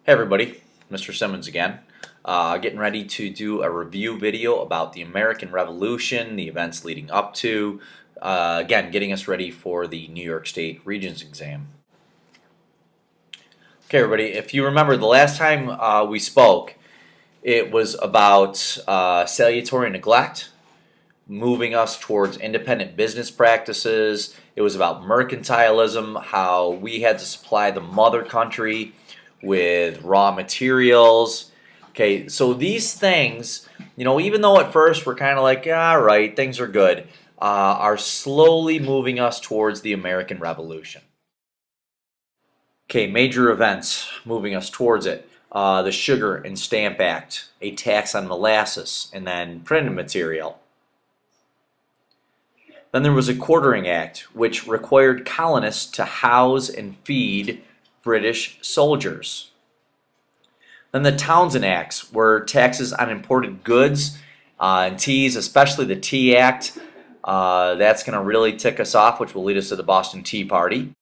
Hey everybody, Mr. Simmons again. Getting ready to do a review video about the American Revolution, the events leading up to, again, getting us ready for the New York State Regents exam. Okay everybody, if you remember the last time we spoke, it was about salutary neglect, moving us towards independent business practices. It was about mercantilism, how we had to supply the mother country with raw materials. Okay, so these things, even though at first we're kind of like, all right, things are good, are slowly moving us towards the American Revolution. Okay, major events moving us towards it. The Sugar and Stamp Act, a tax on molasses, and then printed material. Then there was a Quartering Act, which required colonists to house and feed British soldiers. Then the Townshend Acts were taxes on imported goods and teas, especially the Tea Act. That's going to really tick us off, which will lead us to the Boston Tea Party.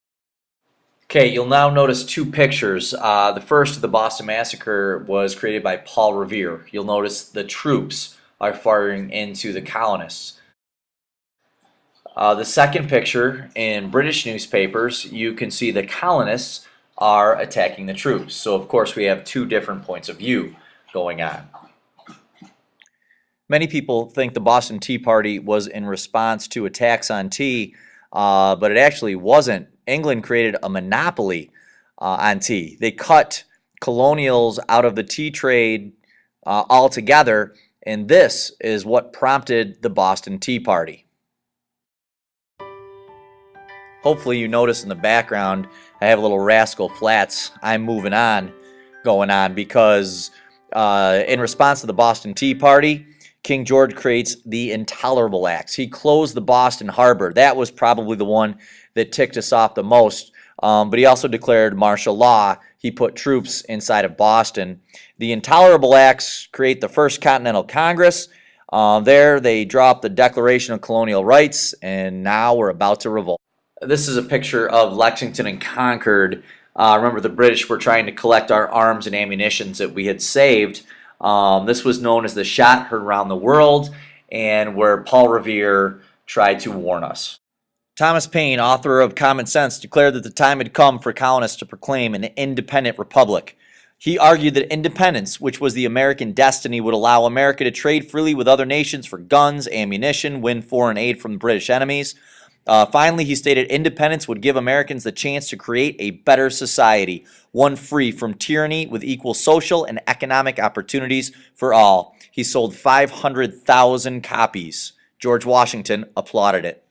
Okay, you'll now notice two pictures. The first of the Boston Massacre was created by Paul Revere. You'll notice the troops are firing into the colonists. The second picture, in British newspapers, you can see the colonists are attacking the troops. So of course we have two different points of view going on. Many people think the Boston Tea Party was in response to a tax on tea, but it actually wasn't. England created a monopoly on tea. They cut colonials out of the tea trade altogether, and this is what prompted the Boston Tea Party. Hopefully you notice in the background I have a little Rascal Flatts I'm moving on going on because in response to the Boston Tea Party, King George creates the Intolerable Acts. He closed the Boston Harbor. That was probably the one that ticked us off the most. But he also declared martial law. He put troops inside of Boston. The Intolerable Acts create the First Continental Congress. There they draw up the Declaration of Colonial Rights, and now we're about to revolt. This is a picture of Lexington and Concord. Remember, the British were trying to collect our arms and ammunitions that we had saved. This was known as the shot heard around the world, and where Paul Revere tried to warn us. Thomas Paine, author of Common Sense, declared that the time had come for colonists to proclaim an independent republic. He argued that independence, which was the American destiny, would allow America to trade freely with other nations for guns, ammunition, win foreign aid from British enemies. Finally, he stated independence would give Americans the chance to create a better society, one free from tyranny with equal social and economic opportunities for all. He sold 500,000 copies. George Washington applauded it.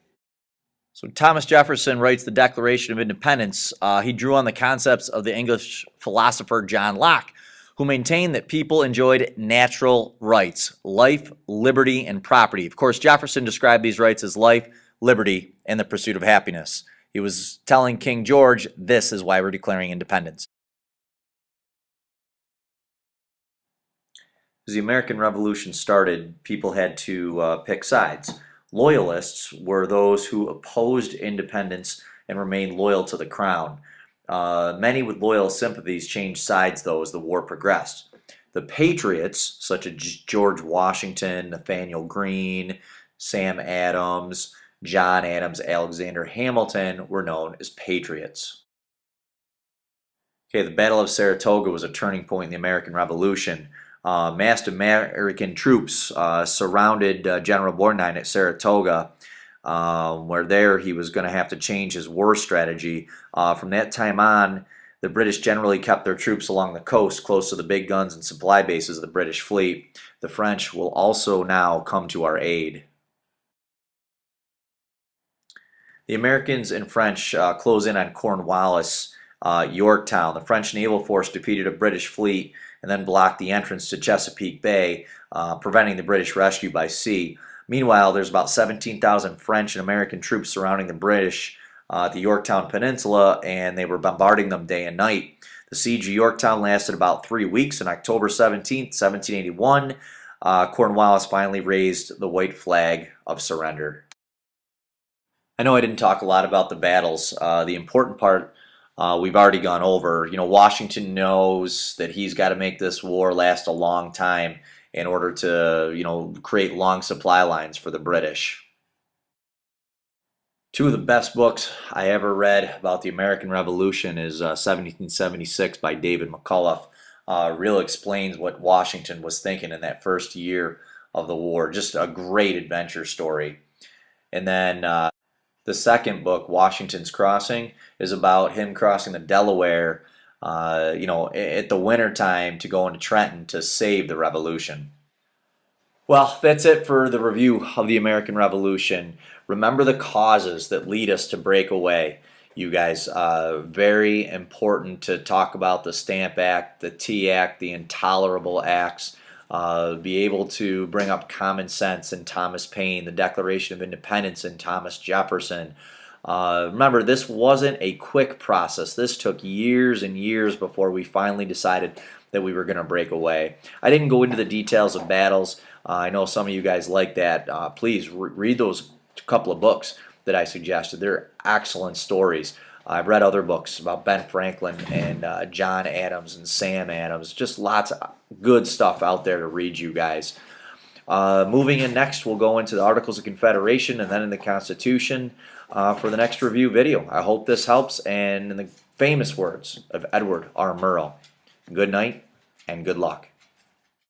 So Thomas Jefferson writes the Declaration of Independence. He drew on the concepts of the English philosopher John Locke, who maintained that people enjoyed natural rights, life, liberty, and property. Of course, Jefferson described these rights as life, liberty, and the pursuit of happiness. He was telling King George, this is why we're declaring independence. As the American Revolution started, people had to pick sides. Loyalists were those who opposed independence and remained loyal to the crown. Many with loyal sympathies changed sides, though, as the war progressed. The patriots, such as George Washington, Nathaniel Greene, Sam Adams, John Adams, Alexander Hamilton, were known as patriots. Okay, the Battle of Saratoga was a turning point in the American Revolution. Massed American troops surrounded General Bourgogne at Saratoga, where there he was going to have to change his war strategy. From that time on, the British generally kept their troops along the coast, close to the big guns and supply bases of the British fleet. The French will also now come to our aid. The Americans and French close in on Cornwallis, Yorktown. The French naval force defeated a British fleet and then blocked the entrance to Chesapeake Bay, preventing the British rescue by sea. Meanwhile, there's about 17,000 French and American troops surrounding the British at the Yorktown Peninsula, and they were bombarding them day and night. The siege of Yorktown lasted about 3 weeks. On October 17, 1781, Cornwallis finally raised the white flag of surrender. I know I didn't talk a lot about the battles. The important part we've already gone over. Washington knows that he's got to make this war last a long time in order to, create long supply lines for the British. Two of the best books I ever read about the American Revolution is 1776 by David McCullough. Really explains what Washington was thinking in that first year of the war. Just a great adventure story. And then the second book, Washington's Crossing, is about him crossing the Delaware, at the winter time to go into Trenton to save the Revolution. Well, that's it for the review of the American Revolution. Remember the causes that lead us to break away. You guys, very important to talk about the Stamp Act, the Tea Act, the Intolerable Acts, be able to bring up common sense in Thomas Paine, the Declaration of Independence in Thomas Jefferson. Remember, this wasn't a quick process. This took years and years before we finally decided that we were going to break away. I didn't go into the details of battles. I know some of you guys like that. Please read those couple of books that I suggested. They're excellent stories. I've read other books about Ben Franklin and John Adams and Sam Adams. Just lots of good stuff out there to read, you guys. Moving in next, we'll go into the Articles of Confederation and then in the Constitution for the next review video. I hope this helps, and in the famous words of Edward R. Murrow, good night and good luck.